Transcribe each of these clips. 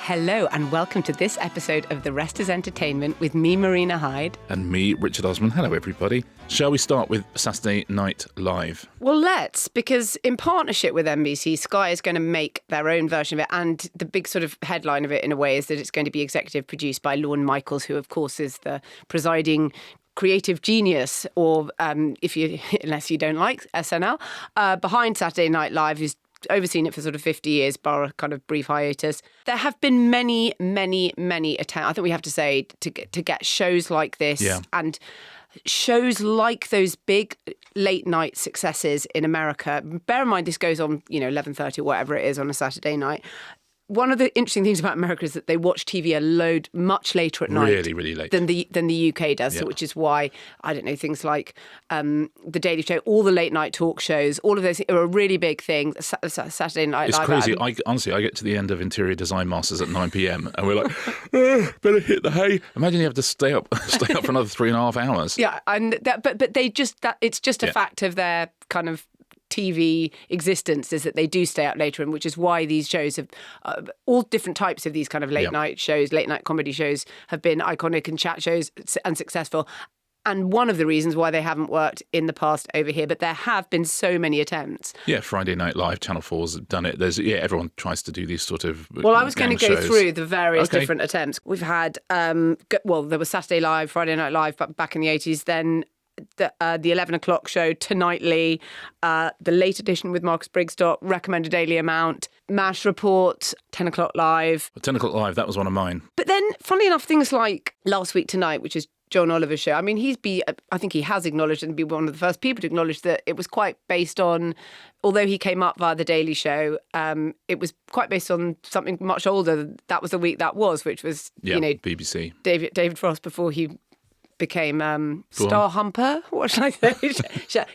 Hello and welcome to this episode of The Rest is Entertainment with me, Marina Hyde. And me, Richard Osman. Hello, everybody. Shall we start with Saturday Night Live? Well, let's, because in partnership with NBC, Sky is going to make their own version of it. And the big sort of headline of it, in a way, is that it's going to be executive produced by Lorne Michaels, who, of course, is the presiding creative genius, or unless you don't like SNL, behind Saturday Night Live, who's overseen it for sort of 50 years, bar a kind of brief hiatus. There have been many attempts, I think we have to say, to get shows like this and shows like those big late night successes in America. Bear in mind, this goes on, 11:30 or whatever it is on a Saturday night. One of the interesting things about America is that they watch TV a load much later at night. Really late. Than the UK does, so which is why, I don't know, things like The Daily Show, all the late night talk shows, all of those are a really big thing. Saturday Night Live. It's crazy. Honestly, I get to the end of Interior Design Masters at 9 p.m. and we're like, better hit the hay. Imagine you have to stay up for another 3.5 hours. Yeah, and but they just it's just a fact of their kind of TV existence, is that they do stay up later, and which is why these shows have all different types of these kind of late night shows, late night comedy shows, have been iconic and chat shows and successful. And one of the reasons why they haven't worked in the past over here, but there have been so many attempts. Yeah, Friday Night Live, Channel 4's done it. Everyone tries to do these sort of Well, I was going to go shows through the various different attempts. We've had, there was Saturday Live, Friday Night Live back in the 80s, then the 11 o'clock show, Tonightly, the late edition with Marcus Brigstocke, Recommended Daily Amount, MASH Report, 10 o'clock live. 10 o'clock live, that was one of mine. But then, funnily enough, things like Last Week Tonight, which is John Oliver's show, I mean, I think he has acknowledged and be one of the first people to acknowledge that it was quite based on, although he came up via The Daily Show, it was quite based on something much older. That was the week that was, which was, BBC. David Frost, before he became Star Humper. What should I say?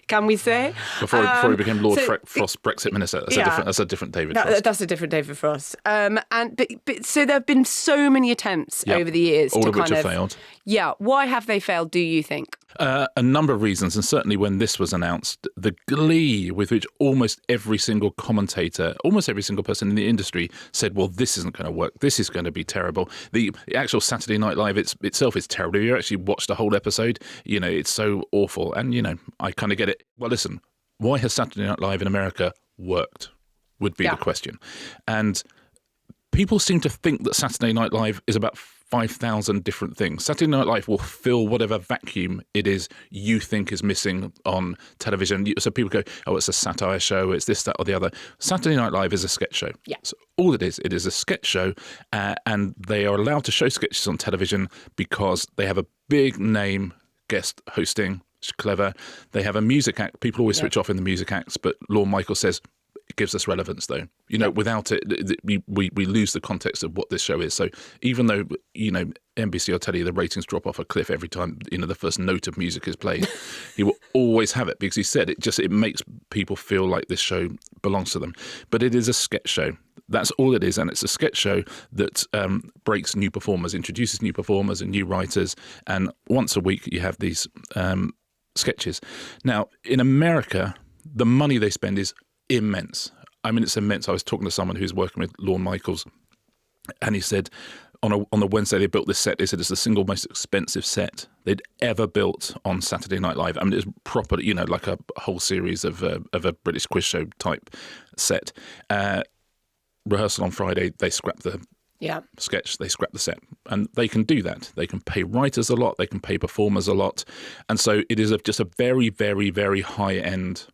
Can we say? Before he became Lord Frost Brexit Minister. That's a different David Frost. That's a different David Frost. But so there have been so many attempts over the years. All of which have failed. Yeah. Why have they failed, do you think? A number of reasons, and certainly when this was announced, the glee with which almost every single commentator, almost every single person in the industry said, well, this isn't going to work, this is going to be terrible. The actual Saturday Night Live itself is terrible. You actually watched the whole episode, it's so awful. And, I kind of get it. Well, listen, why has Saturday Night Live in America worked would be the question. And people seem to think that Saturday Night Live is about 5,000 different things. Saturday Night Live will fill whatever vacuum it is you think is missing on television. So people go, oh, it's a satire show, it's this, that, or the other. Saturday Night Live is a sketch show. Yeah. So all it is a sketch show, and they are allowed to show sketches on television because they have a big name guest hosting. It's clever. They have a music act. People always switch off in the music acts, but Lorne Michaels says, it gives us relevance, though. Without it, we lose the context of what this show is. So even though, NBC will tell you the ratings drop off a cliff every time, the first note of music is played, he will always have it because he said it makes people feel like this show belongs to them. But it is a sketch show. That's all it is. And it's a sketch show that breaks new performers, introduces new performers and new writers. And once a week, you have these sketches. Now, in America, the money they spend is immense. I mean, it's immense. I was talking to someone who's working with Lorne Michaels, and he said on the Wednesday they built this set. They said it's the single most expensive set they'd ever built on Saturday Night Live. I mean, it's proper, like a whole series of a British quiz show type set. Rehearsal on Friday, they scrap the sketch, they scrap the set, and they can do that. They can pay writers a lot, they can pay performers a lot, and so it is just a very, very, very high end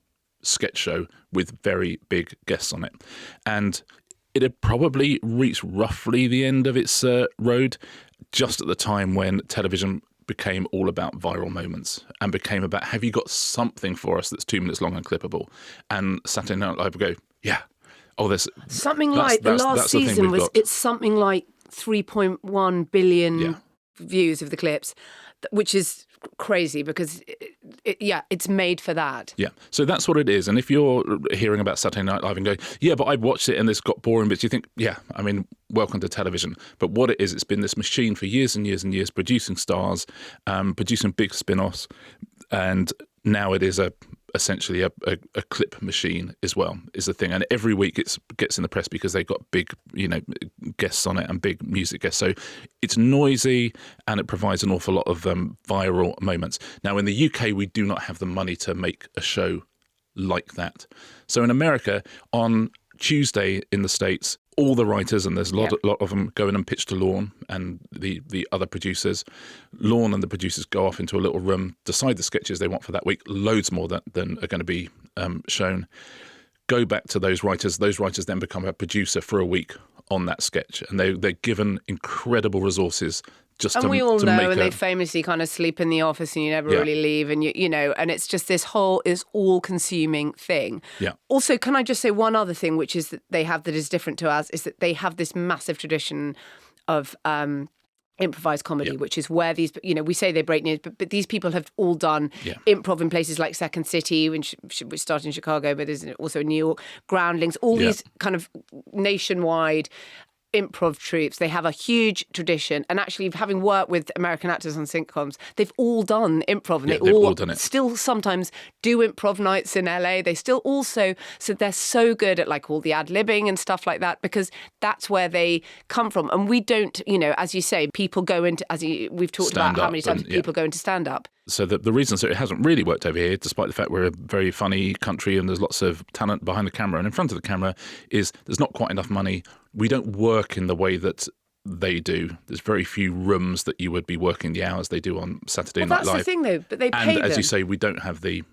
sketch show with very big guests on it. And it had probably reached roughly the end of its road just at the time when television became all about viral moments and became about, have you got something for us that's 2 minutes long and clippable? And Saturday Night Live would go, there's something like the last season was, it's something like 3.1 billion views of the clips, which is crazy because it's made for that. Yeah, so that's what it is. And if you're hearing about Saturday Night Live and going, but I've watched it and it's got boring bits, you think, welcome to television. But what it is, it's been this machine for years and years and years, producing stars, producing big spin-offs, and now it is a essentially a clip machine as well, is the thing. And every week it gets in the press because they've got big, guests on it and big music guests. So it's noisy and it provides an awful lot of viral moments. Now, in the UK, we do not have the money to make a show like that. So in America, on Tuesday in the States, all the writers, and there's a lot of them, go in and pitch to Lorne and the other producers. Lorne and the producers go off into a little room, decide the sketches they want for that week, loads more than are going to be shown. Go back to those writers. Those writers then become a producer for a week on that sketch, and they're given incredible resources. And we all know, and they famously kind of sleep in the office and you never really leave. And, and it's just this whole is all-consuming thing. Yeah. Also, can I just say one other thing, which is that they have that is different to us, is that they have this massive tradition of improvised comedy, which is where these, we say they break news, but these people have all done improv in places like Second City, which started in Chicago, but is also in New York, Groundlings, all these kind of nationwide improv troupes. They have a huge tradition, and actually, having worked with American actors on sitcoms, they've all done improv, and they've all done it. Still sometimes do improv nights in LA. They still also, so they're so good at like all the ad-libbing and stuff like that, because that's where they come from. And we don't, as you say, people go into, we've talked about how many times people go into stand-up. So the reason it hasn't really worked over here, despite the fact we're a very funny country and there's lots of talent behind the camera and in front of the camera, is there's not quite enough money. We don't work in the way that they do. There's very few rooms that you would be working the hours they do on Saturday Night Live. That's the thing, though. But they pay them. And as you say, we don't have the improv.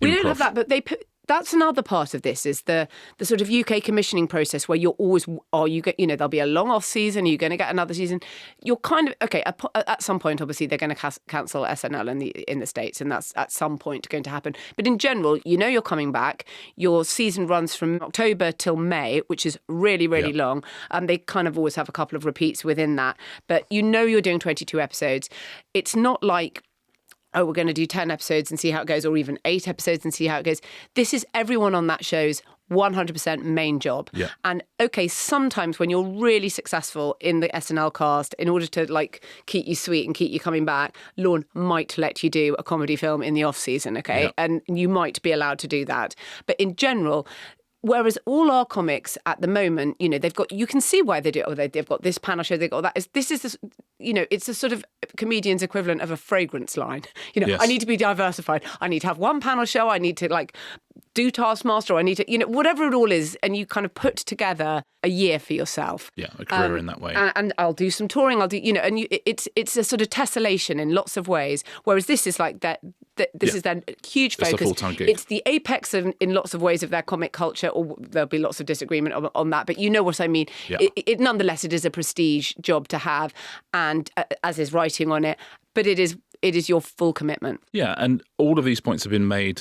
We don't have that, but that's another part of this, is the sort of UK commissioning process, where you're always, there'll be a long off season, you're going to get another season. You're kind of, okay, at some point, obviously, they're going to cancel SNL in the States, and that's at some point going to happen. But in general, you're coming back. Your season runs from October till May, which is really, really long. And they kind of always have a couple of repeats within that. But you're doing 22 episodes. It's not like, we're going to do 10 episodes and see how it goes, or even 8 episodes and see how it goes. This is everyone on that show's 100% main job. Yeah. And okay, sometimes when you're really successful in the SNL cast, in order to like keep you sweet and keep you coming back, Lorne might let you do a comedy film in the off season, okay? Yeah. And you might be allowed to do that. But in general, whereas all our comics at the moment, they've got, you can see why they do it. They've got this panel show, they've got that. It's a sort of comedian's equivalent of a fragrance line. Yes. I need to be diversified. I need to have one panel show. I need to like do Taskmaster. I need to, whatever it all is. And you kind of put together a year for yourself. Yeah, a career in that way. And I'll do some touring. I'll do, it's a sort of tessellation in lots of ways. Whereas this is like that. This is their huge focus. It's a full-time gig. It's the apex in lots of ways of their comic culture, or there'll be lots of disagreement on that, but you know what I mean. Yeah. Nonetheless, it is a prestige job to have, and as is writing on it, but it is your full commitment. Yeah, and all of these points have been made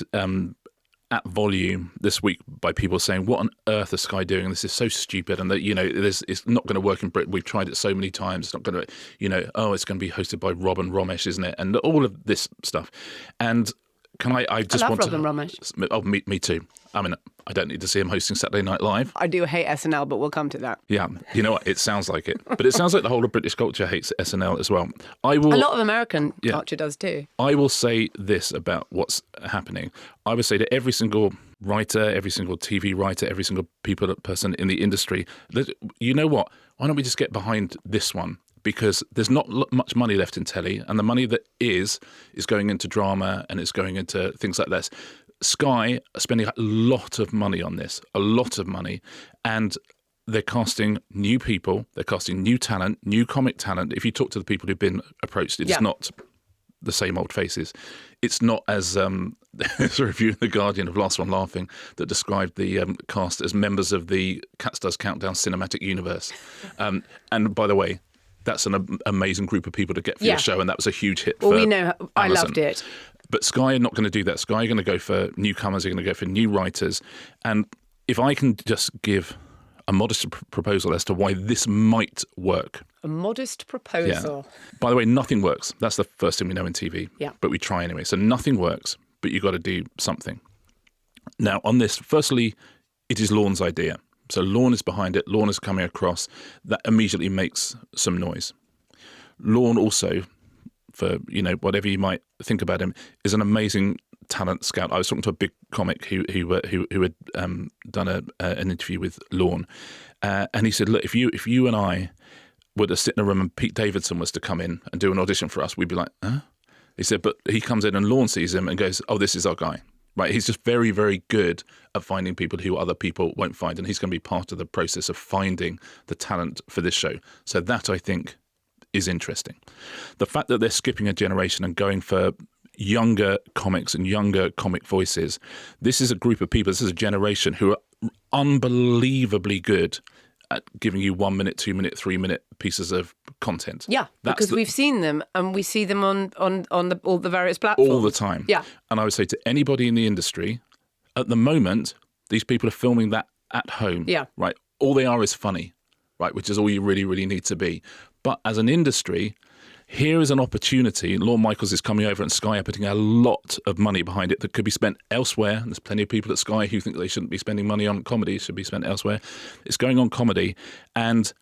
at volume this week by people saying, what on earth is Sky doing? This is so stupid. And that, it's not going to work in Britain. We've tried it so many times. It's not going to, it's going to be hosted by Robin Romesh, isn't it? And all of this stuff. And I love Robin Romesh. Oh, me too. I mean, I don't need to see him hosting Saturday Night Live. I do hate SNL, but we'll come to that. Yeah, you know what? It sounds like it. But it sounds like the whole of British culture hates SNL as well. A lot of American culture does too. I will say this about what's happening. I would say to every single writer, every single TV writer, every single person in the industry, you know what? Why don't we just get behind this one? Because there's not much money left in telly, and the money that is going into drama and it's going into things like this. Sky are spending a lot of money on this, a lot of money, and they're casting new people, they're casting new talent, new comic talent. If you talk to the people who've been approached, it's not the same old faces. It's not as there's a review in The Guardian of Last One Laughing that described the cast as members of the Cats Does Countdown cinematic universe. And by the way, that's an amazing group of people to get for your show, and that was a huge hit for Amazon. I loved it. But Sky are not going to do that. Sky are going to go for newcomers, they're going to go for new writers. And if I can just give a modest proposal as to why this might work. A modest proposal. Yeah. By the way, nothing works. That's the first thing we know in TV. Yeah. But we try anyway. So nothing works, but you've got to do something. Now, on this, firstly, it is Lorne's idea. So Lorne is behind it. Lorne is coming across. That immediately makes some noise. Lorne also for whatever you might think about him, is an amazing talent scout. I was talking to a big comic who had done an interview with Lorne, and he said, look, if you and I were to sit in a room and Pete Davidson was to come in and do an audition for us, we'd be like, huh? He said, but he comes in and Lorne sees him and goes, oh, this is our guy. Right? He's just very, very good at finding people who other people won't find, and he's going to be part of the process of finding the talent for this show. So that, I think, is interesting. The fact that they're skipping a generation and going for younger comics and younger comic voices, this is a group of people, this is a generation who are unbelievably good at giving you 1 minute, 2 minute, 3 minute pieces of content. Yeah, because we've seen them and we see them on all the various platforms. All the time. Yeah. And I would say to anybody in the industry, at the moment, these people are filming that at home. Yeah. Right? All they are is funny, right? Which is all you really, really need to be. But as an industry, here is an opportunity. Lorne Michaels is coming over, and Sky are putting a lot of money behind it that could be spent elsewhere. And there's plenty of people at Sky who think they shouldn't be spending money on comedy, it should be spent elsewhere. It's going on comedy. And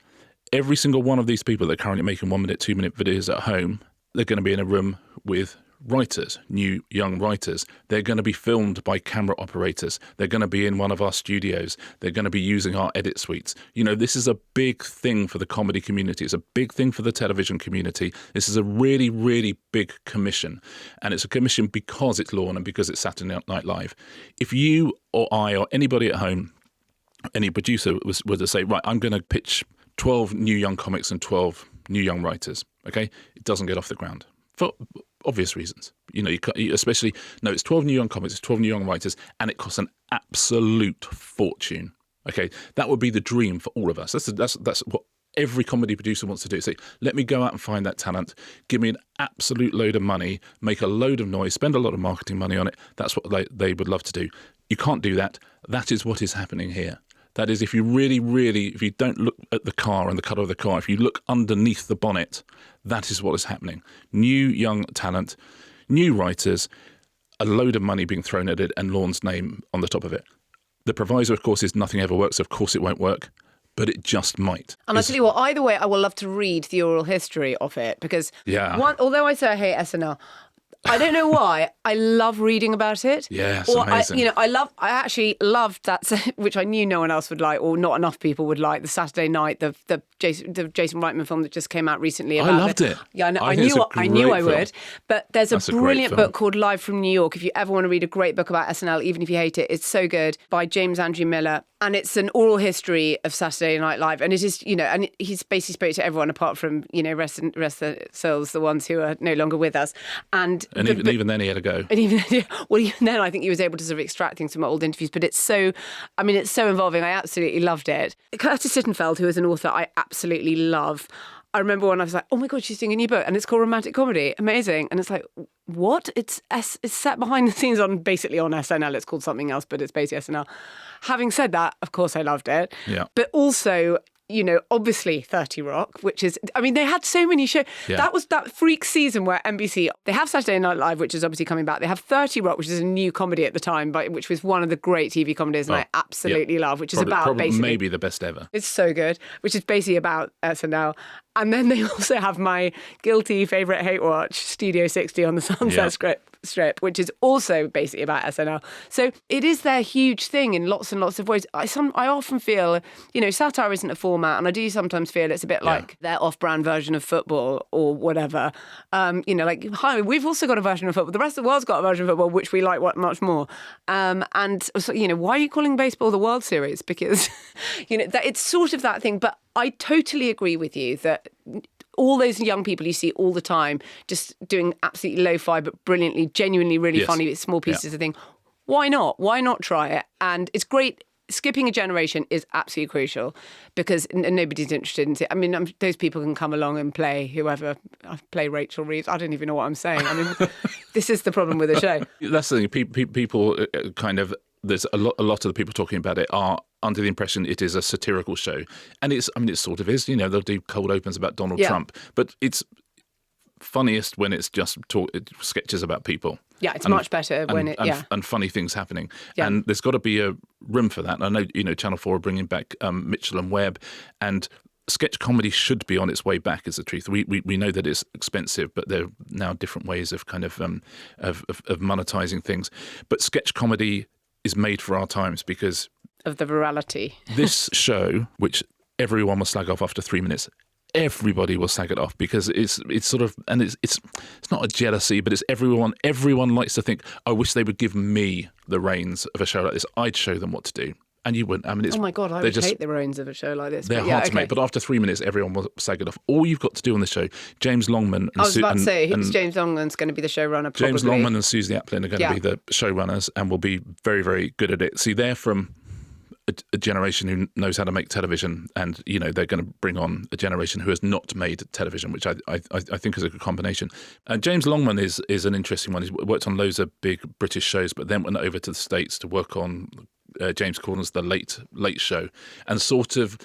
every single one of these people that are currently making 1 minute, 2 minute videos at home, they're going to be in a room with writers, new young writers. They're going to be filmed by camera operators. They're going to be in one of our studios. They're going to be using our edit suites. This is a big thing for the comedy community. It's a big thing for the television community. This is a really, really big commission. And it's a commission because it's Lorne and because it's Saturday Night Live. If you or I or anybody at home, any producer were to say, right, I'm going to pitch 12 new young comics and 12 new young writers, okay? It doesn't get off the ground for obvious reasons. It's 12 new young comics, it's 12 new young writers, and it costs an absolute fortune, okay? That would be the dream for all of us. That's what every comedy producer wants to do. Say, let me go out and find that talent, give me an absolute load of money, make a load of noise, spend a lot of marketing money on it. That's what they would love to do. You can't do that. That is what is happening here. That is, if you really, really, if you don't look at the car and the colour of the car, if you look underneath the bonnet, that is what is happening. New young talent, new writers, a load of money being thrown at it and Lorne's name on the top of it. The proviso, of course, is nothing ever works. Of course it won't work, but it just might. And I'll tell you what, either way, I will love to read the oral history of it because although I say I hate SNL, I don't know why. I love reading about it. Yeah, it's amazing. I actually loved that, which I knew no one else would like, or not enough people would like. The Saturday Night, the Jason Reitman film that just came out recently. I loved it. Yeah, I knew I would. But there's a brilliant book called Live from New York. If you ever want to read a great book about SNL, even if you hate it, it's so good, by James Andrew Miller. And it's an oral history of Saturday Night Live. And it is, and he's basically spoke to everyone apart from, rest their souls, the ones who are no longer with us. And even then he had a go. And even then I think he was able to sort of extract things from old interviews. But it's so involving. I absolutely loved it. Curtis Sittenfeld, who is an author I absolutely love. I remember when I was like, oh my God, she's doing a new book and it's called Romantic Comedy. Amazing. And it's like, what? It's set behind the scenes on SNL. It's called something else, but it's basically SNL. Having said that, of course I loved it. Yeah. But also, obviously 30 Rock, which is, they had so many shows. Yeah. That was that freak season where NBC, they have Saturday Night Live, which is obviously coming back. They have 30 Rock, which is a new comedy at the time, but which was one of the great TV comedies and I absolutely love, which is about basically... maybe the best ever. It's so good, which is basically about SNL. And then they also have my guilty favourite hate watch, Studio 60 on the Sunset Strip, which is also basically about SNL. So it is their huge thing in lots and lots of ways. I often feel, satire isn't a format, and I do sometimes feel it's a bit like their off-brand version of football or whatever. Hi, we've also got a version of football. The rest of the world's got a version of football, which we like much more. And so, why are you calling baseball the World Series? Because, that it's sort of that thing. But I totally agree with you that all those young people you see all the time just doing absolutely lo-fi but brilliantly, genuinely really funny small pieces of thing. Why not? Why not try it? And it's great. Skipping a generation is absolutely crucial because nobody's interested in it. Those people can come along and play whoever. I play Rachel Reeves. I don't even know what I'm saying. This is the problem with the show. That's the thing. People kind of... There's a lot of the people talking about it are under the impression it is a satirical show. And it sort of is. They'll do cold opens about Donald Trump. But it's funniest when it's just sketches about people. Yeah, it's much better when and funny things happening. Yeah. And there's got to be a room for that. And I know, Channel 4 are bringing back Mitchell and Webb, and sketch comedy should be on its way back, is the truth. We know that it's expensive, but there are now different ways of kind of monetizing things. But sketch comedy is made for our times because of the virality. This show, which everyone will slag off after 3 minutes, everybody will slag it off because it's sort of, and it's not a jealousy, but it's everyone likes to think, I wish they would give me the reins of a show like this. I'd show them what to do. And you wouldn't. I mean, oh my God, I would hate the reins of a show like this. They're hard to make, but after 3 minutes, everyone will sag it off. All you've got to do on this show, James Longman... I was about to say, James Longman's going to be the showrunner, probably. James Longman and Susie Aplin are going to be the showrunners and will be very, very good at it. See, they're from a generation who knows how to make television, and, you know, they're going to bring on a generation who has not made television, which I think is a good combination. James Longman is an interesting one. He's worked on loads of big British shows, but then went over to the States to work on... James Corden's The Late Show, and sort of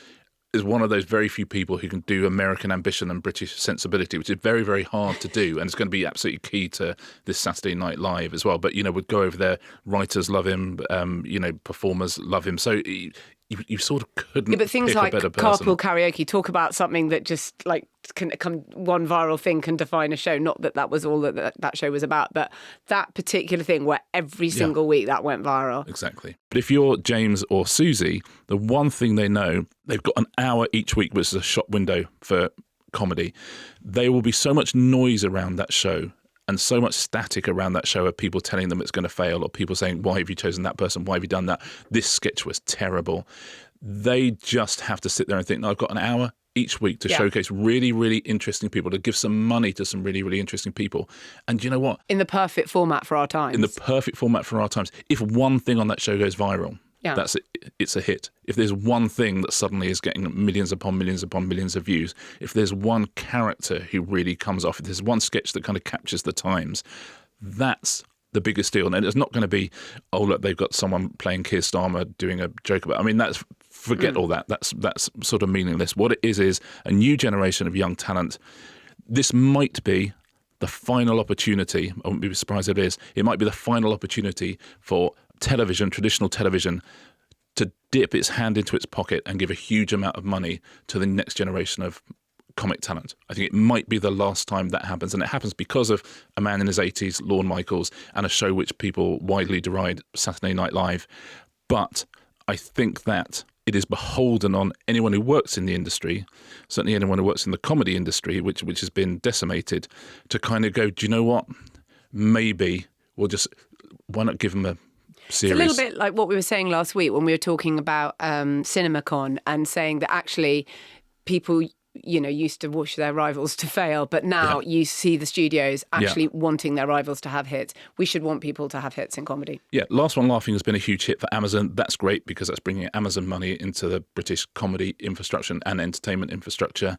is one of those very few people who can do American ambition and British sensibility, which is very, very hard to do, and it's going to be absolutely key to this Saturday Night Live as well. But, you know, would go over there, writers love him, you know, performers love him, so you sort of couldn't but things pick like a better person. Carpool Karaoke talk about something that just like can come, one viral thing can define a show. Not that was all that show was about, but that particular thing where every single week that went viral. Exactly. But if you're James or Susie, the one thing they know, they've got an hour each week, which is a shop window for comedy. There will be so much noise around that show and so much static around that show of people telling them it's going to fail, or people saying, why have you chosen that person? Why have you done that? This sketch was terrible. They just have to sit there and think, no, I've got an hour each week to showcase really, really interesting people, to give some money to some really, really interesting people. And you know what? In the perfect format for our times. In the perfect format for our times. If one thing on that show goes viral, that's it. It's a hit. If there's one thing that suddenly is getting millions upon millions upon millions of views, if there's one character who really comes off, if there's one sketch that kind of captures the times, that's the biggest deal. And it's not going to be, oh, look, they've got someone playing Keir Starmer doing a joke about it. I mean, forget all that. That's sort of meaningless. What it is a new generation of young talent. This might be the final opportunity. I wouldn't be surprised if it is. It might be the final opportunity for television, traditional television, to dip its hand into its pocket and give a huge amount of money to the next generation of comic talent. I think it might be the last time that happens, and it happens because of a man in his 80s, Lorne Michaels, and a show which people widely deride, Saturday Night Live. But I think that it is beholden on anyone who works in the industry, certainly anyone who works in the comedy industry, which has been decimated, to kind of go, do you know what? Maybe we'll just, why not give them a series? It's a little bit like what we were saying last week when we were talking about CinemaCon, and saying that actually people, you know, used to wish their rivals to fail, but now you see the studios actually wanting their rivals to have hits. We should want people to have hits in comedy. Yeah, Last One Laughing has been a huge hit for Amazon. That's great because that's bringing Amazon money into the British comedy infrastructure and entertainment infrastructure.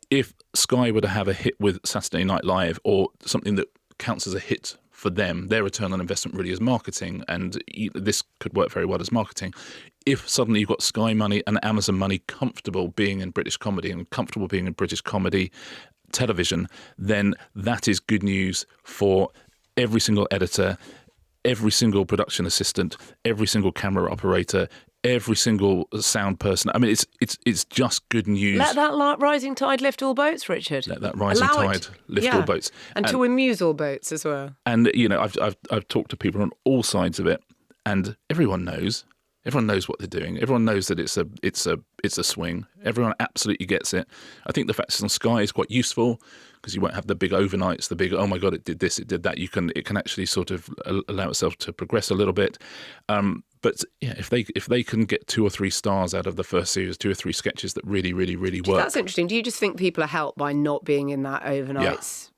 If Sky were to have a hit with Saturday Night Live, or something that counts as a hit for them, their return on investment really is marketing, and this could work very well as marketing. If suddenly you've got Sky money and Amazon money comfortable being in British comedy and comfortable being in British comedy television, then that is good news for every single editor, every single production assistant, every single camera operator, every single sound person. I mean, it's just good news. Let that rising tide lift all boats, Richard. Let that rising tide lift all boats, and to amuse all boats as well. And you know, I've talked to people on all sides of it, and everyone knows what they're doing. Everyone knows that it's a swing. Everyone absolutely gets it. I think the fact it's on Sky is quite useful because you won't have the big overnights, the big, oh my God, it did this, it did that. It can actually sort of allow itself to progress a little bit. But yeah, if they can get 2 or 3 stars out of the first series, 2 or 3 sketches that really, really, really work. That's interesting. Do you just think people are helped by not being in that overnights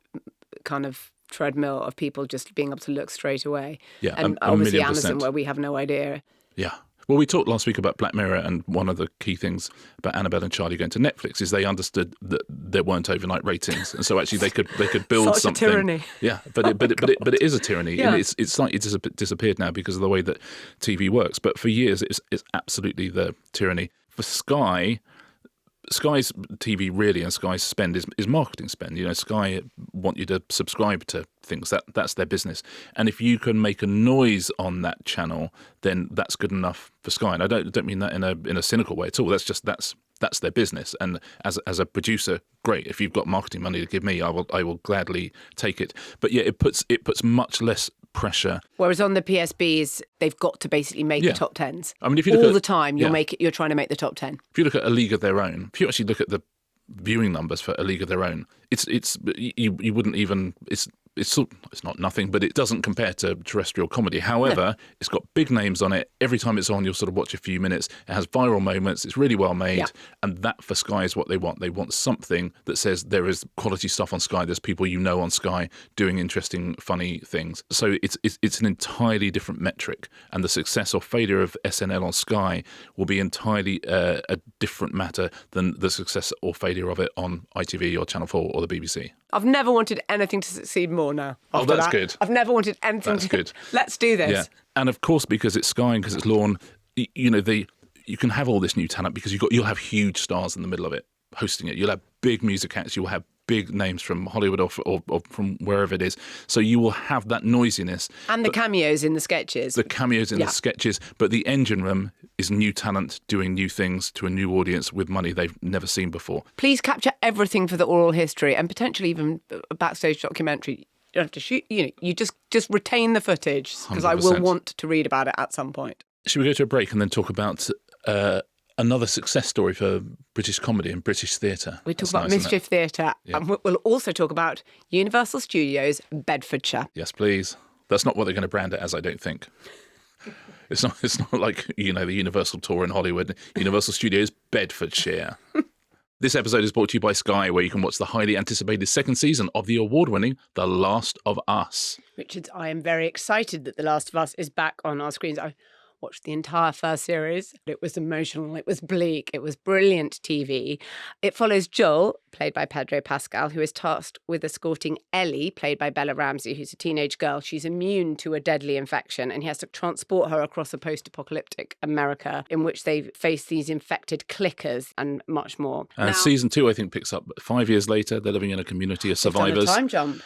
kind of treadmill of people just being able to look straight away? Yeah, and obviously Amazon, where we have no idea. Yeah. Well, we talked last week about Black Mirror, and one of the key things about Annabelle and Charlie going to Netflix is they understood that there weren't overnight ratings, and so actually they could build Such something. A tyranny. Yeah, but it is a tyranny, and it's slightly disappeared now because of the way that TV works. But for years, it's absolutely the tyranny. For Sky's TV really, and Sky's spend is marketing spend. You know, Sky want you to subscribe to things. That's their business. And if you can make a noise on that channel, then that's good enough for Sky. And I don't mean that in a cynical way at all. That's that's their business. And as a producer, great. If you've got marketing money to give me, I will gladly take it. But yeah, it puts much less pressure. Whereas on the PSBs, they've got to basically make the top tens. I mean, if you look all at, the time, you're trying to make the top 10. If you look at A League of Their Own, if you actually look at the viewing numbers for A League of Their Own, you wouldn't even it's not nothing, but it doesn't compare to terrestrial comedy. However, It's got big names on it. Every time it's on, you'll sort of watch a few minutes. It has viral moments. It's really well made. And that for Sky is what they want. They want something that says there is quality stuff on Sky. There's people on Sky doing interesting, funny things. So it's an entirely different metric. And the success or failure of SNL on Sky will be entirely a different matter than the success or failure of it on ITV or Channel 4 or the BBC. I've never wanted anything to succeed more now. Oh, that's good. I've never wanted anything That's good. Let's do this. Yeah. And of course, because it's Sky and because it's Lorne, you can have all this new talent because you'll have huge stars in the middle of it hosting it. You'll have big music acts. You'll have big names from Hollywood or from wherever it is. So you will have that noisiness. And the cameos in the sketches. The sketches. But the engine room is new talent doing new things to a new audience with money they've never seen before. Please capture everything for the oral history and potentially even a backstage documentary. You don't have to shoot, you just retain the footage because I will want to read about it at some point. Should we go to a break and then talk about another success story for British comedy and British theatre? We talk about Mischief Theatre, and we'll also talk about Universal Studios Bedfordshire. Yes, please. That's not what they're going to brand it as, I don't think. It's not like, the Universal tour in Hollywood. Universal Studios Bedfordshire. This episode is brought to you by Sky, where you can watch the highly anticipated second season of the award-winning The Last of Us. Richard, I am very excited that The Last of Us is back on our screens. I watched the entire first series. It was emotional. It was bleak. It was brilliant TV. It follows Joel, played by Pedro Pascal, who is tasked with escorting Ellie, played by Bella Ramsey, who's a teenage girl. She's immune to a deadly infection, and he has to transport her across a post-apocalyptic America in which they face these infected clickers and much more. And season 2, I think, picks up 5 years later. They're living in a community of survivors. Time jump.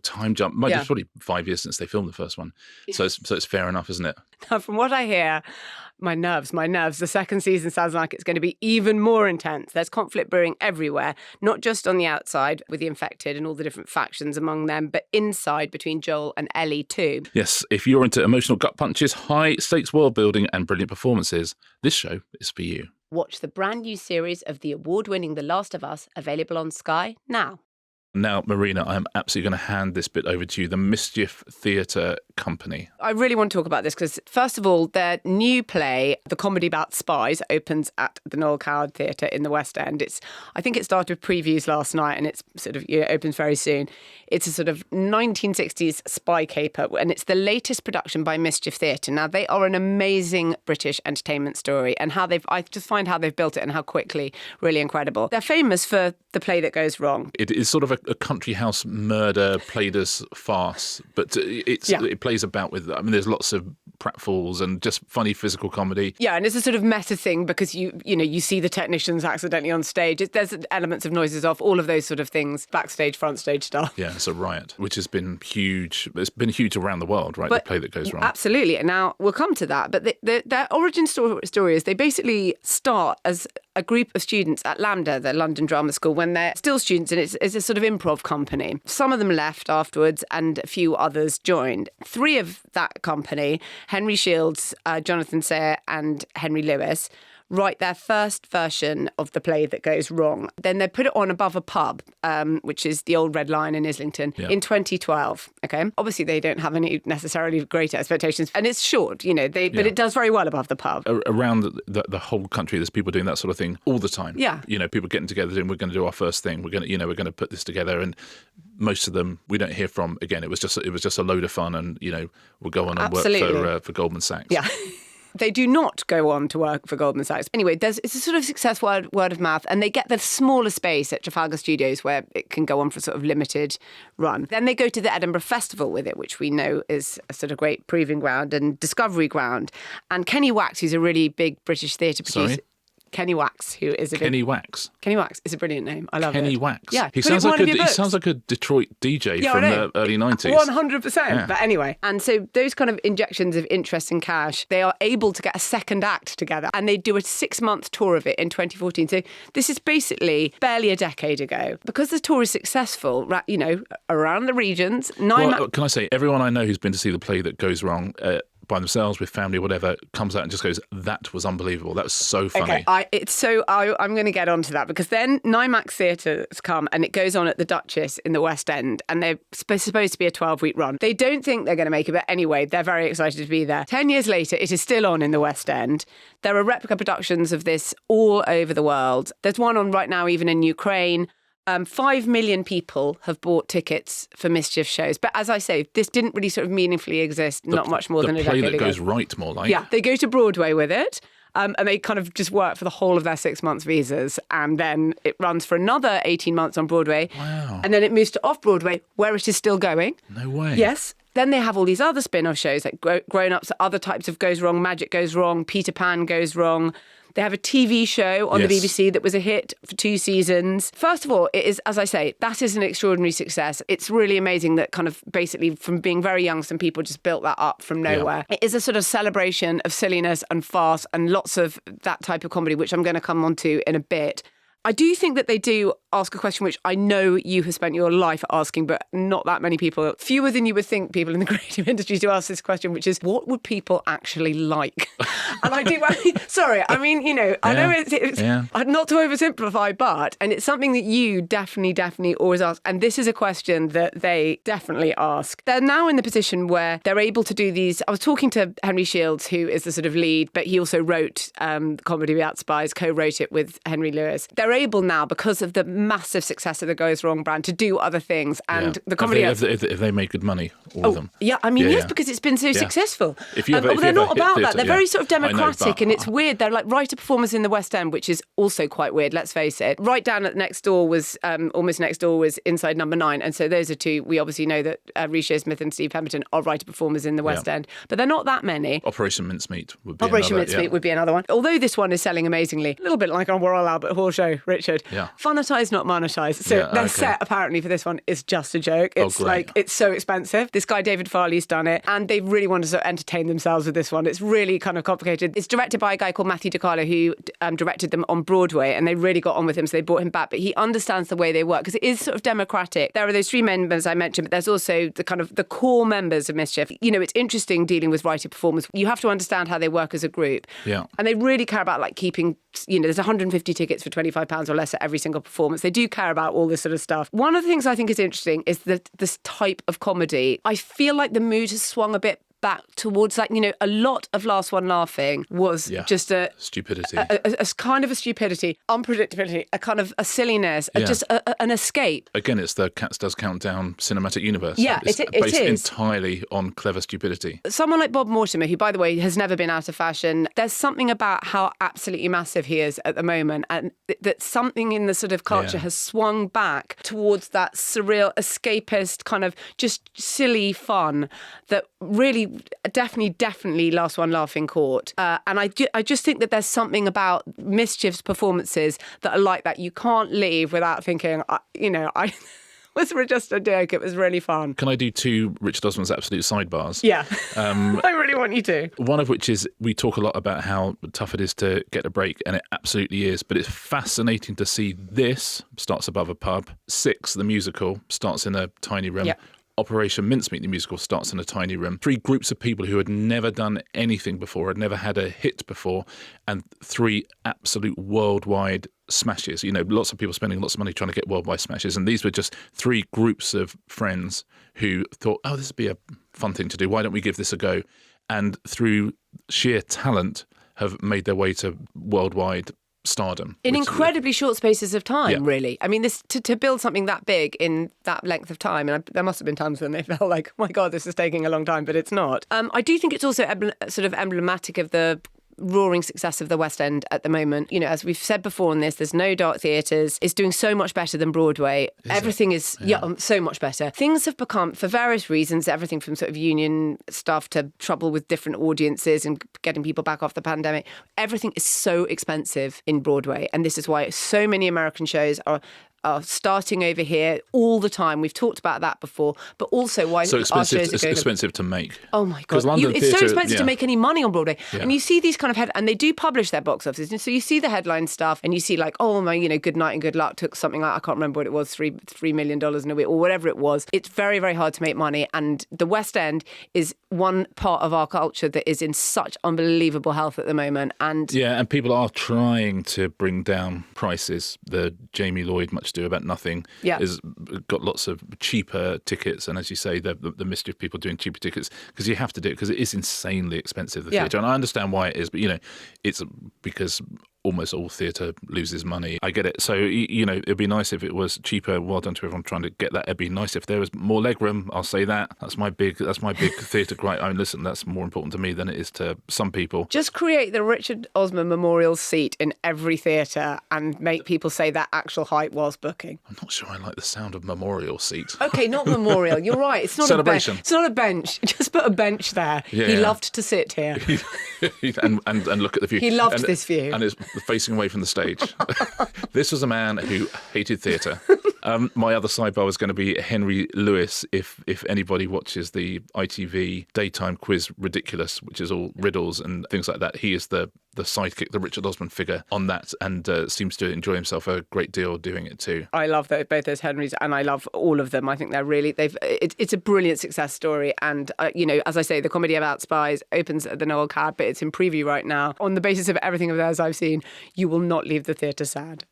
Time jump. It's probably 5 years since they filmed the first one. So it's fair enough, isn't it? Now, from what I hear, my nerves, the second season sounds like it's going to be even more intense. There's conflict brewing everywhere, not just on the outside with the infected and all the different factions among them, but inside between Joel and Ellie too. Yes, if you're into emotional gut punches, high-stakes world building and brilliant performances, this show is for you. Watch the brand new series of the award-winning The Last of Us, available on Sky now. Now, Marina, I'm absolutely going to hand this bit over to you, the Mischief Theatre Company. I really want to talk about this because, first of all, their new play, the comedy about spies, opens at the Noel Coward Theatre in the West End. I think it started with previews last night and it's sort of opens very soon. It's a sort of 1960s spy caper, and it's the latest production by Mischief Theatre. Now, they are an amazing British entertainment story, and I just find how they've built it and how quickly, really incredible. They're famous for The Play That Goes Wrong. It is sort of a country house murder played as farce, but it plays about with, there's lots of pratfalls and just funny physical comedy. Yeah, and it's a sort of meta thing because you see the technicians accidentally on stage. There's elements of noises off, all of those sort of things, backstage, front stage stuff. Yeah, it's a riot, which has been huge. It's been huge around the world, right? The Play That Goes Wrong. Absolutely. And now we'll come to that. But their origin story is they basically start as a group of students at LAMDA, the London Drama School, when they're still students, and it's a sort of improv company. Some of them left afterwards and a few others joined. 3 of that company, Henry Shields, Jonathan Sayer and Henry Lewis, write their first version of The Play That Goes Wrong. Then they put it on above a pub, which is the Old Red Lion in Islington, in 2012. Okay, obviously they don't have any necessarily great expectations, and it's short, but it does very well above the pub. Around the whole country, there's people doing that sort of thing all the time. Yeah, people getting together and we're going to do our first thing. We're going to put this together, and most of them we don't hear from again. It was just a load of fun, and we'll go on and work for Goldman Sachs. Yeah. They do not go on to work for Goldman Sachs. Anyway, it's a sort of success word of mouth, and they get the smaller space at Trafalgar Studios where it can go on for sort of limited run. Then they go to the Edinburgh Festival with it, which we know is a sort of great proving ground and discovery ground. And Kenny Wax, who's a really big British theatre producer. Sorry? Kenny Wax, who is a Kenny Wax. Kenny Wax is a brilliant name. I love Kenny it. Wax. Yeah, He put it in sounds one of your he books. sounds like a Detroit DJ from the early 90s. 100%. Yeah. But anyway, and so those kind of injections of interest and cash, they are able to get a second act together, and they do a 6-month tour of it in 2014. So this is basically barely a decade ago. Because the tour is successful, you know, around the regions. Can I say, everyone I know who's been to see the play that goes wrong by themselves, with family, whatever, comes out and just goes, that was unbelievable. That was so funny. Okay, I'm going to get onto that, because then 9max Theatres come and it goes on at the Duchess in the West End, and they're supposed to be a 12-week run. They don't think they're going to make it, but anyway, they're very excited to be there. 10 years later, it is still on in the West End. There are replica productions of this all over the world. There's one on right now, even in Ukraine. 5 million people have bought tickets for Mischief shows. But as I say, this didn't really sort of meaningfully exist, not much more than a decade ago. The play that goes right, more like. Yeah, they go to Broadway with it. And they kind of just work for the whole of their 6 months visas. And then it runs for another 18 months on Broadway. Wow. And then it moves to off-Broadway, where it is still going. No way. Yes. Then they have all these other spin-off shows, like Grown-Ups, other types of Goes Wrong, Magic Goes Wrong, Peter Pan Goes Wrong. They have a TV show on the BBC that was a hit for 2 seasons. First of all, it is, as I say, that is an extraordinary success. It's really amazing that kind of basically from being very young, some people just built that up from nowhere. Yeah. It is a sort of celebration of silliness and farce and lots of that type of comedy, which I'm going to come on to in a bit. I do think that they do ask a question which I know you have spent your life asking, but not that many people, fewer than you would think people in the creative industry do ask this question, which is, what would people actually like? And I do, I mean, you know, I know it's not to oversimplify, and it's something that you definitely always ask. And this is a question that they definitely ask. They're now in the position where they're able to do these. I was talking to Henry Shields, who is the sort of lead, but he also wrote Comedy Without Spies, co-wrote it with Henry Lewis. They're able now, because of the massive success of the Goes Wrong brand, to do other things. And the comedy... If they made good money, all of them. Yeah, I mean, yes, because it's been so successful. They're not about that. They're very sort of democratic, but and it's weird. They're like writer performers in the West End, which is also quite weird, let's face it. Right down at next door was, almost next door was Inside Number 9. And so those are two, we obviously know that Riche Smith and Steve Pemberton are writer performers in the West End, but they're not that many. Operation Mincemeat would be another one. Although this one is selling amazingly, a little bit like on Royal Albert Hall show, Richard. Yeah. Funnetized, not monetized. So their set apparently for this one is just a joke. It's it's so expensive. This guy David Farley's done it, and they really want to sort of entertain themselves with this one. It's really kind of complicated. It's directed by a guy called Matthew DiCarlo, who directed them on Broadway, and they really got on with him, so they brought him back. But he understands the way they work, because it is sort of democratic. There are those 3 members I mentioned, but there's also the kind of the core members of Mischief. You know, it's interesting dealing with writer performers. You have to understand how they work as a group. Yeah. And they really care about like keeping, you know, there's 150 tickets for £25 or less at every single performance. They do care about all this sort of stuff. One of the things I think is interesting is that this type of comedy, I feel like the mood has swung a bit back towards, like, you know, a lot of Last One Laughing was just a stupidity, a kind of a stupidity, unpredictability, a kind of a silliness, just an escape. Again, it's the Cats Does Countdown cinematic universe. Yeah, it's it based is entirely on clever stupidity. Someone like Bob Mortimer, who, by the way, has never been out of fashion, there's something about how absolutely massive he is at the moment, and that something in the sort of culture has swung back towards that surreal, escapist, kind of just silly fun that really definitely Last One Laughing caught. And I just think that there's something about Mischief's performances that are like that. You can't leave without thinking, was just a joke. It was really fun. Can I do 2 Richard Osman's absolute sidebars? Yeah, I really want you to. One of which is, we talk a lot about how tough it is to get a break, and it absolutely is, but it's fascinating to see this starts above a pub. 6, the musical, starts in a tiny room. Yeah. Operation Mincemeat, the musical, starts in a tiny room. 3 groups of people who had never done anything before, had never had a hit before, and 3 absolute worldwide smashes. You know, lots of people spending lots of money trying to get worldwide smashes, and these were just 3 groups of friends who thought, oh, this would be a fun thing to do. Why don't we give this a go? And through sheer talent have made their way to worldwide stardom. In incredibly short spaces of time, really. I mean, this to build something that big in that length of time, and there must have been times when they felt like, oh my God, this is taking a long time, but it's not. I do think it's also sort of emblematic of the roaring success of the West End at the moment. You know, as we've said before on this, there's no dark theatres. It's doing so much better than Broadway. Everything is so much better. Things have become, for various reasons, everything from sort of union stuff to trouble with different audiences and getting people back off the pandemic. Everything is so expensive in Broadway. And this is why so many American shows are starting over here all the time. We've talked about that before, but also why so expensive, our shows are going expensive to make. Oh my God. It's so expensive to make any money on Broadway. Yeah. And you see these kind of and they do publish their box offices. And so you see the headline stuff and you see like, oh my, you know, Good Night and Good Luck took something like, I can't remember what it was, $3 million in a week or whatever it was. It's very, very hard to make money. And the West End is one part of our culture that is in such unbelievable health at the moment. And people are trying to bring down prices. The Jamie Lloyd Much Ado About Nothing has got lots of cheaper tickets, and as you say, the Mischief people doing cheaper tickets because you have to do it because it is insanely expensive, the theatre, and I understand why it is, but you know, it's because almost all theatre loses money. I get it. So, you know, it'd be nice if it was cheaper. Well done to everyone trying to get that. It'd be nice if there was more legroom. I'll say that. That's my big theatre gripe. I mean, listen, that's more important to me than it is to some people. Just create the Richard Osman Memorial seat in every theatre and make people say that actual height whilst booking. I'm not sure I like the sound of memorial seat. Okay, not memorial. You're right. It's not celebration. It's not a bench. Just put a bench there. Yeah, he loved to sit here. and look at the view. He loved this view. And it's facing away from the stage. This was a man who hated theatre. My other sidebar was going to be Henry Lewis. If anybody watches the ITV daytime quiz Ridiculous, which is all riddles and things like that, he is the sidekick, the Richard Osman figure on that, and seems to enjoy himself a great deal doing it too. I love both those Henrys, and I love all of them. I think they're really it's a brilliant success story. And you know, as I say, the comedy about spies opens at the Noel Coward, but it's in preview right now. On the basis of everything of theirs I've seen, you will not leave the theatre sad.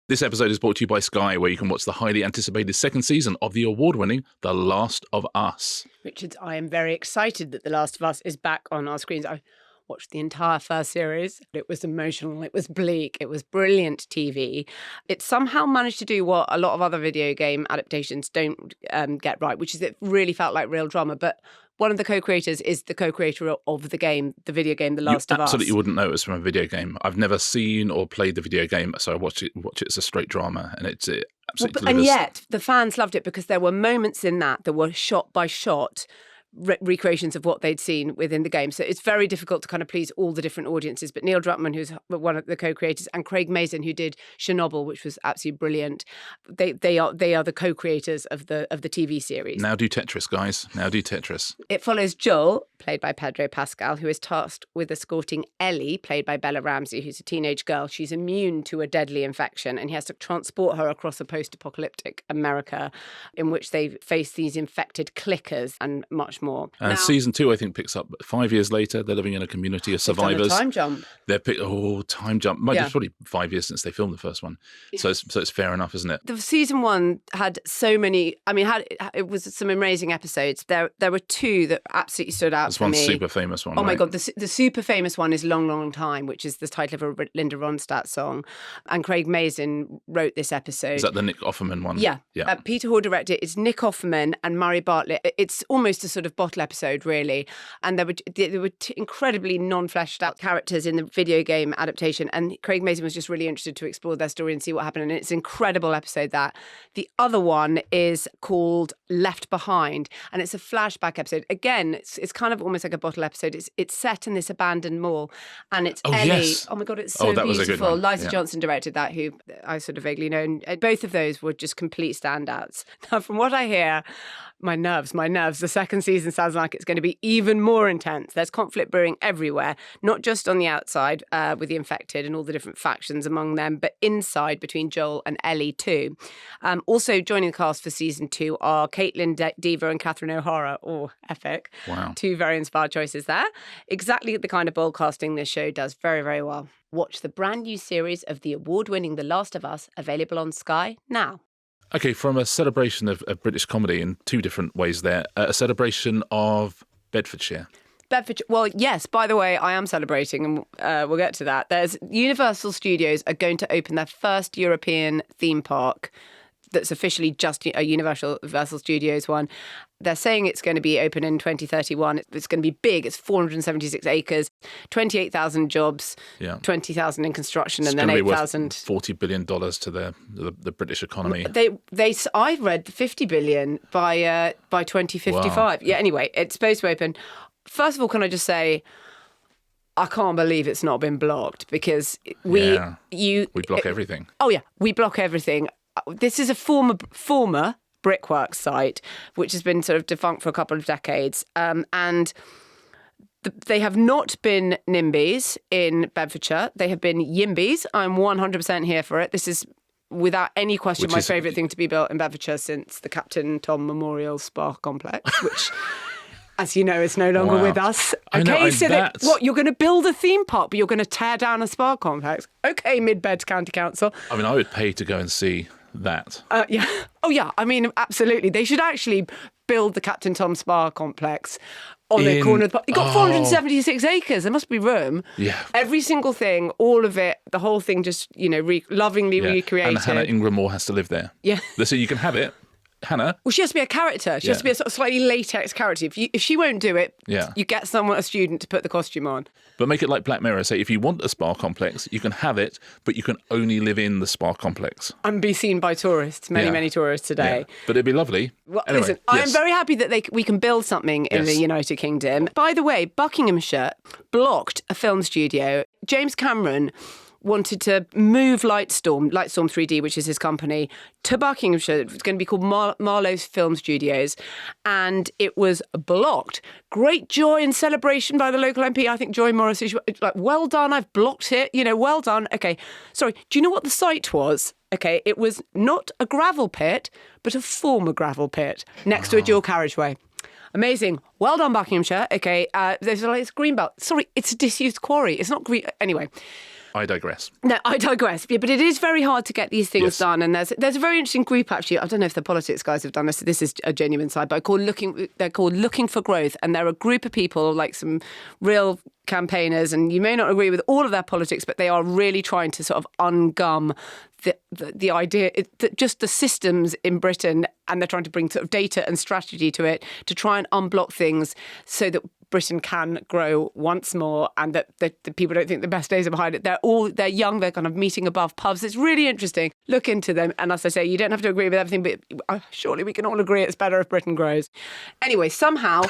This episode is brought to you by Sky, where you can watch the highly anticipated second season of the award-winning The Last of Us. Richard, I am very excited that The Last of Us is back on our screens. I watched the entire first series. It was emotional, it was bleak, it was brilliant TV. It somehow managed to do what a lot of other video game adaptations don't get right, which is it really felt like real drama. But one of the co-creators is the co-creator of the game, the video game, The Last of Us. You absolutely wouldn't notice from a video game. I've never seen or played the video game, so I watch it as a straight drama, and it absolutely delivers. And yet, the fans loved it because there were moments in that were shot by shot recreations of what they'd seen within the game. So it's very difficult to kind of please all the different audiences. But Neil Druckmann, who's one of the co-creators, and Craig Mazin, who did Chernobyl, which was absolutely brilliant, they are the co-creators of the TV series. Now do Tetris, guys. Now do Tetris. It follows Joel, played by Pedro Pascal, who is tasked with escorting Ellie, played by Bella Ramsey, who's a teenage girl. She's immune to a deadly infection, and he has to transport her across a post-apocalyptic America in which they face these infected clickers and much more. And now, season 2, I think, picks up 5 years later. They're living in a community of survivors. Time jump. Time jump. It's probably 5 years since they filmed the first one. So it's fair enough, isn't it? The season 1 had so many. I mean, it was some amazing episodes. There were 2 that absolutely stood out for me. There's one super famous one. Oh my God, the super famous one is Long, Long Time, which is the title of a Linda Ronstadt song, and Craig Mazin wrote this episode. Is that the Nick Offerman one? Yeah. Peter Hall directed it. It's Nick Offerman and Murray Bartlett. It's almost a sort of bottle episode, really. And there were incredibly non-fleshed out characters in the video game adaptation, and Craig Mazin was just really interested to explore their story and see what happened, and it's an incredible episode, that. The other one is called Left Behind, and it's a flashback episode. Again, it's kind of almost like a bottle episode. It's set in this abandoned mall, and it's Ellie. Yes. Oh my God, it's so that beautiful. Was a good one. Liza Johnson directed that, who I sort of vaguely know, and both of those were just complete standouts. Now, from what I hear, my nerves, the second season sounds like it's going to be even more intense. There's conflict brewing everywhere, not just on the outside with the infected and all the different factions among them, but inside between Joel and Ellie too. Also joining the cast for season 2 are Caitlin Dever and Catherine O'Hara. Oh, epic. Wow. 2 very inspired choices there. Exactly the kind of bold casting this show does very, very well. Watch the brand new series of the award-winning The Last of Us, available on Sky now. Okay, from a celebration of British comedy in 2 different ways there, a celebration of Bedfordshire. Bedfordshire. Well, yes, by the way, I am celebrating, and we'll get to that. Universal Studios are going to open their first European theme park that's officially just a Universal Studios one. They're saying it's going to be open in 2031. It's going to be big. It's 476 acres, 28,000 jobs, 20,000 in construction, and then 8,000. $40 billion to the British economy. I read 50 billion by 2055. Wow. Yeah. Anyway, it's supposed to open. First of all, can I just say, I can't believe it's not been blocked, because we block everything. Oh yeah, we block everything. This is a former brickwork site, which has been sort of defunct for a couple of decades, and they have not been NIMBYs in Bedfordshire. They have been YIMBYs. I'm 100% here for it. This is, without any question, my favourite thing to be built in Bedfordshire since the Captain Tom Memorial Spa Complex, which, as you know, is no longer with us. Okay, what, you're going to build a theme park, but you're going to tear down a spa complex? Okay, Mid-Beds County Council. I mean, I would pay to go and see that. Yeah. Oh, yeah. I mean, absolutely. They should actually build the Captain Tom Spa complex on the corner of the park. You've got 476 acres. There must be room. Yeah. Every single thing, all of it, the whole thing just, lovingly recreated. And Hannah Ingram has to live there. Yeah. So you can have it. Hannah. Well, she has to be a character. She has to be a sort of slightly latex character. If she won't do it, you get a student to put the costume on. But make it like Black Mirror. Say, if you want a spa complex, you can have it, but you can only live in the spa complex. And be seen by tourists, many tourists today. Yeah. But it'd be lovely. Well, anyway, listen, I'm very happy that we can build something in the United Kingdom. By the way, Buckinghamshire blocked a film studio. James Cameron wanted to move Lightstorm 3D, which is his company, to Buckinghamshire. It's going to be called Marlowe's Film Studios, and it was blocked. Great joy and celebration by the local MP. I think Joy Morris is like, well done, I've blocked it. Well done. Okay, sorry, do you know what the site was? Okay, it was not a gravel pit, but a former gravel pit next to a dual carriageway. Amazing. Well done, Buckinghamshire. Okay, there's it's Greenbelt. Sorry, it's a disused quarry. It's not green. Anyway. I digress. No, I digress. Yeah, but it is very hard to get these things done. And there's a very interesting group, actually. I don't know if the politics guys have done this. This is a genuine side, but they're called Looking for Growth. And they're a group of people, like some real campaigners. And you may not agree with all of their politics, but they are really trying to sort of ungum the idea, just the systems in Britain. And they're trying to bring sort of data and strategy to it to try and unblock things so that Britain can grow once more, and that the people don't think the best days are behind it. They're young, they're kind of meeting above pubs. It's really interesting. Look into them. And as I say, you don't have to agree with everything, but surely we can all agree it's better if Britain grows. Anyway, somehow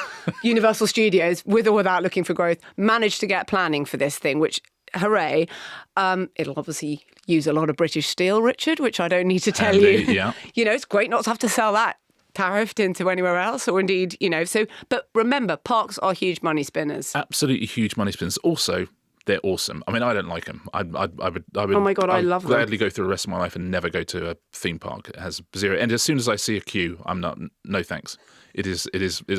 Universal Studios, with or without Looking for Growth, managed to get planning for this thing, which, hooray. It'll obviously use a lot of British steel, Richard, which I don't need to tell you. Yeah. It's great not to have to sell that tariffed into anywhere else, or indeed, but remember, parks are huge money spinners. Absolutely huge money spinners. Also, they're awesome. I mean, I don't like them. I would. Oh my God, I love them. Gladly go through the rest of my life and never go to a theme park. It has zero. And as soon as I see a queue, I'm not. No thanks. It is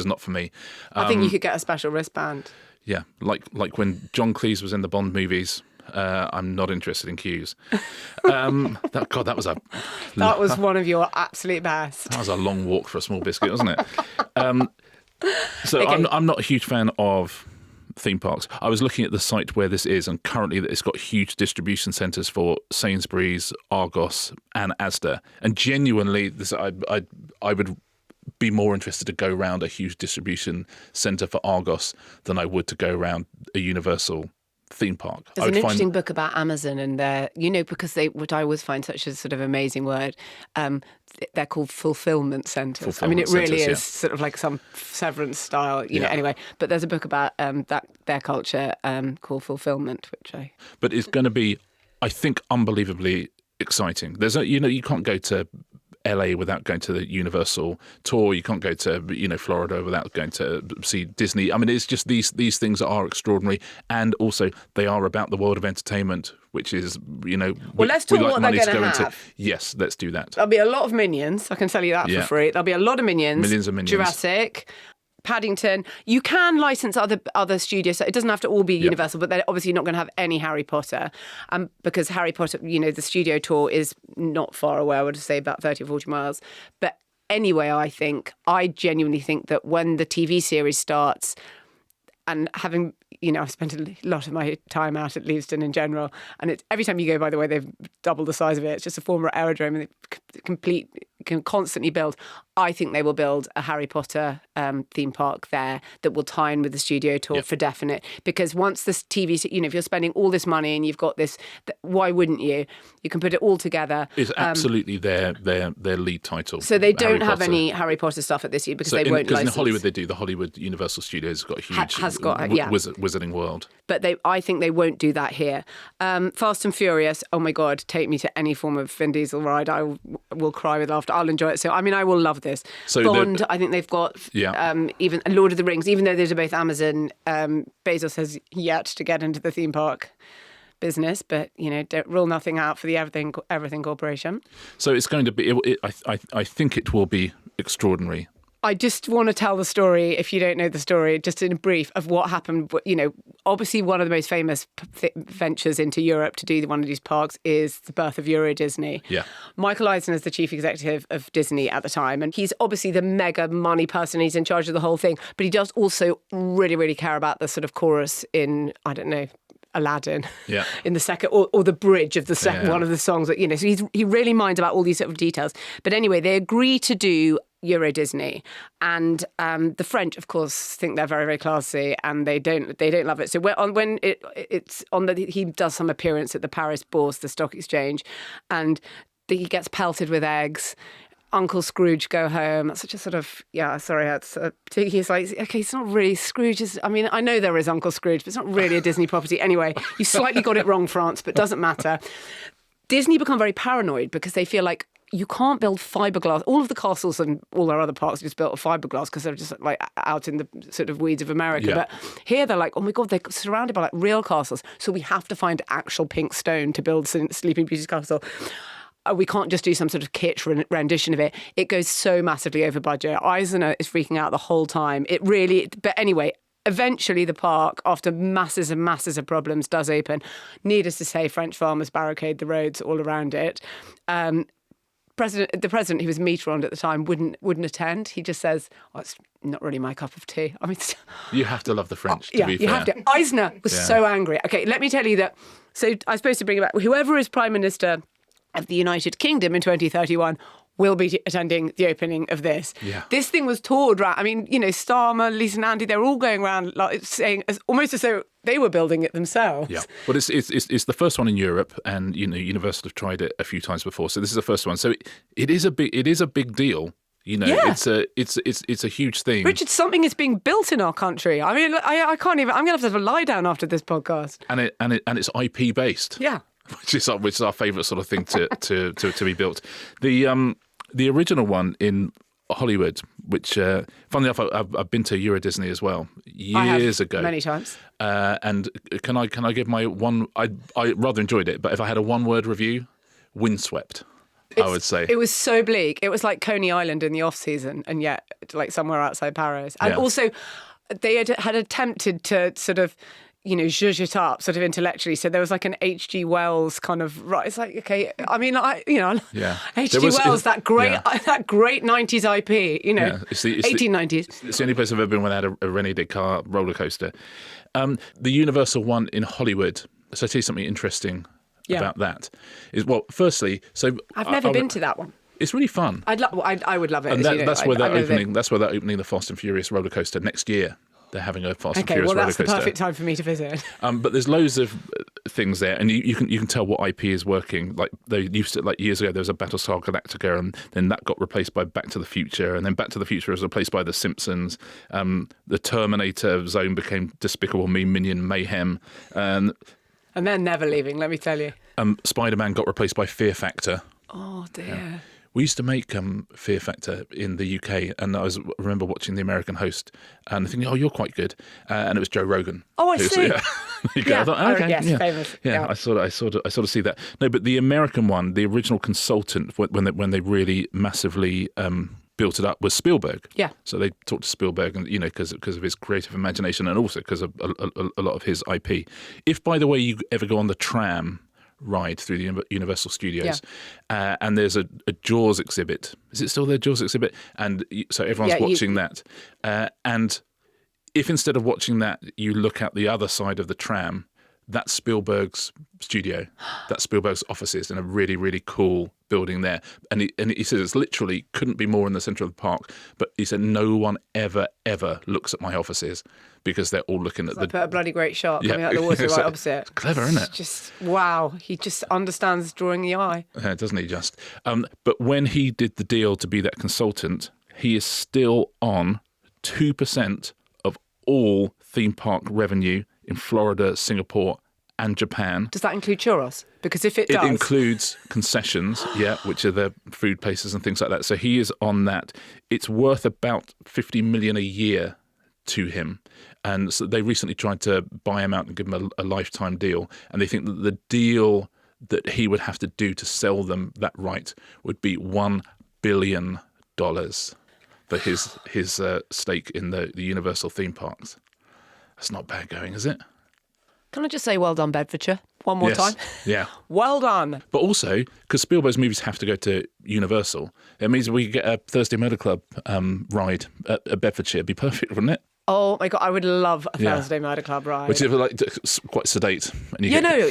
not for me. I think you could get a special wristband. Yeah, like when John Cleese was in the Bond movies. I'm not interested in queues. That was one of your absolute best. That was a long walk for a small biscuit, wasn't it? Okay. I'm not a huge fan of theme parks. I was looking at the site where this is, and currently it's got huge distribution centres for Sainsbury's, Argos, and Asda. And genuinely, I would be more interested to go around a huge distribution centre for Argos than I would to go around a Universal theme park. There's an interesting book about Amazon and their, because what I always find such a sort of amazing word, they're called fulfillment centres. I mean, it really is sort of like some Severance style, anyway. But there's a book about their culture called Fulfillment, But it's going to be, I think, unbelievably exciting. There's you can't go to LA without going to the Universal tour. You can't go to Florida without going to see Disney. I mean, it's just these things are extraordinary, and also they are about the world of entertainment, which is Well, let's talk what they're going to have. Yes, let's do that. There'll be a lot of Minions. I can tell you that for free. There'll be a lot of Minions. Millions of Minions. Jurassic. Paddington. You can license other studios. So it doesn't have to all be Universal, but they're obviously not going to have any Harry Potter, because Harry Potter, the studio tour is not far away. I would say about 30 or 40 miles. But anyway, I genuinely think that when the TV series starts, and having, I've spent a lot of my time out at Leavesden in general, and it's every time you go, by the way, they've doubled the size of it. It's just a former aerodrome, and can constantly build. I think they will build a Harry Potter theme park there that will tie in with the studio tour for definite. Because once this TV, if you're spending all this money and you've got this, why wouldn't you? You can put it all together. It's absolutely their lead title. So they don't have any Harry Potter stuff at this year because they won't license. Because in Hollywood they do. The Hollywood Universal Studios has got a huge Wizarding World. But I think they won't do that here. Fast and Furious, oh my God, take me to any form of Vin Diesel ride. I will cry with laughter. I'll enjoy it. So, I mean, I will love this. So Bond, I think they've got even Lord of the Rings, even though those are both Amazon, Bezos has yet to get into the theme park business, but don't rule nothing out for the Everything Corporation. So it's going to be. I think it will be extraordinary. I just want to tell the story, if you don't know the story, just in brief, of what happened. Obviously one of the most famous ventures into Europe to do one of these parks is the birth of Euro Disney. Yeah. Michael Eisner is the chief executive of Disney at the time, and he's obviously the mega money person. He's in charge of the whole thing, but he does also really, really care about the sort of chorus in, I don't know, Aladdin, in the second, or the bridge of the second one of the songs. So he really minds about all these sort of details. But anyway, they agree to do Euro Disney, and the French, of course, think they're very, very classy, and they don't love it. So when it's on he does some appearance at the Paris Bourse, the stock exchange, and he gets pelted with eggs. Uncle Scrooge go home. That's such a sort of, he's like, okay, it's not really Scrooge. I mean, I know there is Uncle Scrooge, but it's not really a Disney property. Anyway, you slightly got it wrong, France, but doesn't matter. Disney become very paranoid because they feel like you can't build fiberglass. All of the castles and all our other parks are just built of fiberglass because they're just like out in the sort of weeds of America. Yeah. But here they're like, oh my God, they're surrounded by like real castles. So we have to find actual pink stone to build Sleeping Beauty's castle. We can't just do some sort of kitsch rendition of it. It goes so massively over budget. Eisner is freaking out the whole time. But anyway, eventually the park, after masses and masses of problems, does open. Needless to say, French farmers barricade the roads all around it. The president, who was Mitterrand at the time, wouldn't attend. He just says, it's not really my cup of tea. I mean, you have to love the French, to be fair. You have to. Eisner was so angry. Okay, let me tell you that. So I'm supposed to bring it back. Whoever is Prime Minister of the United Kingdom in 2031 will be attending the opening of this. Yeah. This thing was toured around. I mean, Starmer, Lisa and Andy, they're all going around like saying almost as though they were building it themselves. Yeah. Well, it's the first one in Europe, and Universal have tried it a few times before. So this is the first one. So it is a big deal. It's a huge thing. Richard, something is being built in our country. I mean, I can't even. I'm going to have a lie down after this podcast. And it's IP based. Yeah. Which is our favourite sort of thing to be built. The original one in Hollywood, which funnily enough, I've been to Euro Disney as well years ago, many times. And can I give my one? I rather enjoyed it, but if I had a one-word review, windswept. I would say it was so bleak. It was like Coney Island in the off season, and yet like somewhere outside Paris. And also, they had attempted to sort of, zhuzh it up sort of intellectually. So there was like an H.G. Wells kind of, right, it's like, okay, I mean, H.G. Wells, that great 90s IP, it's 1890s. It's the only place I've ever been where they had a René Descartes roller coaster. The Universal one in Hollywood, so I'll tell you something interesting about that. Firstly, so I've never been to that one. It's really fun. I would love it. And that's where they're opening the Fast and Furious roller coaster next year. They're having a Fast and Furious roller coaster. Okay, well, that's the perfect time for me to visit. But there's loads of things there, and you can tell what IP is working. Like they used to, like years ago, there was a Battlestar Galactica, and then that got replaced by Back to the Future, and then Back to the Future was replaced by The Simpsons. The Terminator zone became Despicable Me, Minion Mayhem, and they're never leaving. Let me tell you. Spider-Man got replaced by Fear Factor. Oh dear. We used to make Fear Factor in the UK, and I remember watching The American Host and thinking, "Oh, you're quite good," and it was Joe Rogan. Oh, I see. I thought, okay, yes, famous. Yeah, I sort of see that. No, but the American one, the original consultant when they really massively built it up was Spielberg. Yeah. So they talked to Spielberg, and because of his creative imagination, and also because of a lot of his IP. If, by the way, you ever go on the tram ride through the Universal Studios, and there's a Jaws exhibit. Is it still their Jaws exhibit? And so everyone's watching that. And if instead of watching that, you look out the other side of the tram, That's Spielberg's studio. That's Spielberg's offices in a really, really cool building there. And he says it's literally couldn't be more in the centre of the park. But he said no one ever looks at my offices because they're all looking at I put a bloody great shot coming out of the water right opposite. It's clever, isn't it? Just, wow. He just understands drawing the eye. Doesn't he just? But when he did the deal to be that consultant, he is still on 2% of all theme park revenue in Florida, Singapore and Japan. Does that include churros? Because if it does... It includes concessions, which are the food places and things like that. So he is on that. It's worth about $50 million a year to him. And so they recently tried to buy him out and give him a lifetime deal. And they think that the deal that he would have to do to sell them that right would be $1 billion for his stake in the Universal theme parks. That's not bad going, is it? Can I just say well done, Bedfordshire? One more time? Yeah. Well done. But also, because Spielberg's movies have to go to Universal, it means we get a Thursday Motor Club ride at Bedfordshire. It'd be perfect, wouldn't it? Oh my God, I would love a Thursday Motor Club ride. Which is like quite sedate. And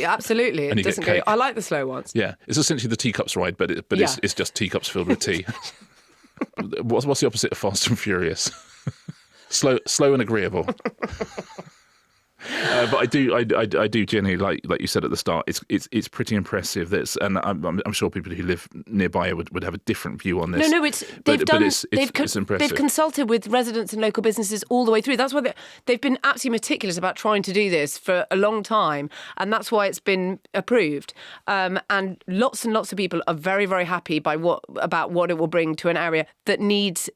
absolutely. It doesn't go. I like the slow ones. Yeah, it's essentially the teacups ride, but it's just teacups filled with tea. What's the opposite of Fast and Furious? Slow and agreeable. But I do genuinely like you said at the start. It's pretty impressive. And I'm sure people who live nearby would have a different view on this. No, it's impressive. They've consulted with residents and local businesses all the way through. That's why they've been absolutely meticulous about trying to do this for a long time, and that's why it's been approved. And lots of people are very, very happy about what it will bring to an area that needs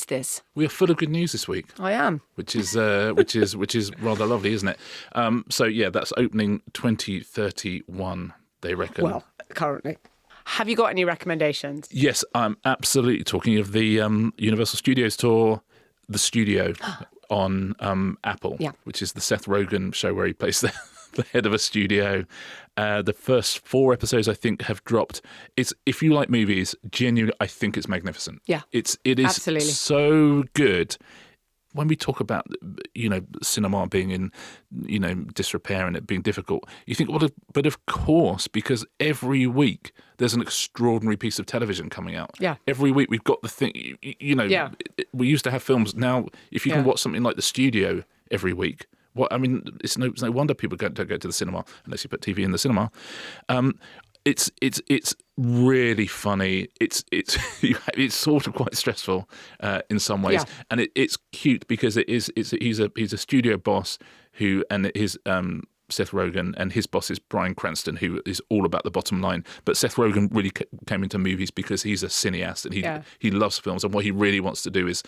this. We are full of good news this week. I am, which is rather lovely, isn't it? So that's opening 2031. They reckon. Well, currently. Have you got any recommendations? Yes, I'm absolutely talking of the Universal Studios tour, The Studio on Apple, which is the Seth Rogen show where he plays the head of a studio. The first 4 episodes, I think, have dropped. If you like movies, genuinely, I think it's magnificent. Yeah, it is absolutely so good. When we talk about, cinema being in, disrepair and it being difficult, you think, but of course, because every week there's an extraordinary piece of television coming out. Yeah. Every week we've got the thing, we used to have films. Now, if you can watch something like The Studio every week, it's no wonder people don't go to the cinema unless you put TV in the cinema. It's really funny. It's sort of quite stressful in some ways, and it's cute because he's a studio boss and his Seth Rogen, and his boss is Bryan Cranston, who is all about the bottom line. But Seth Rogen really came into movies because he's a cineast and he loves films, and what he really wants to do is,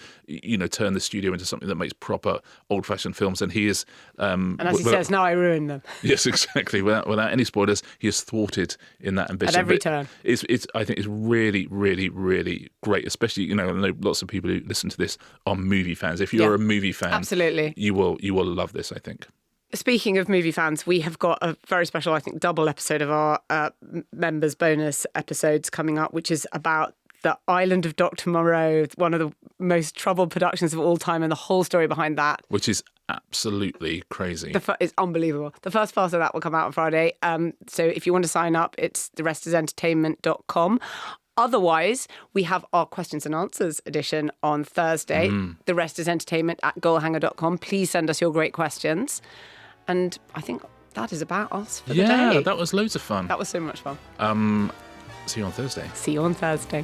turn the studio into something that makes proper old-fashioned films. And he is, and as he says, now I ruin them. Yes, exactly. Without any spoilers, he is thwarted in that ambition at every turn. I think it's really, really, really great. Especially, I know lots of people who listen to this are movie fans. If you're a movie fan, absolutely, you will love this, I think. Speaking of movie fans, we have got a very special, I think, double episode of our members' bonus episodes coming up, which is about the Island of Dr. Moreau, one of the most troubled productions of all time, and the whole story behind that. Which is absolutely crazy. It's unbelievable. The first part of that will come out on Friday. So if you want to sign up, it's therestentertainment.com. Otherwise, we have our questions and answers edition on Thursday. The rest is entertainment at goalhanger.com. Please send us your great questions. And I think that is about us for the day. Yeah, that was loads of fun. That was so much fun. See you on Thursday. See you on Thursday.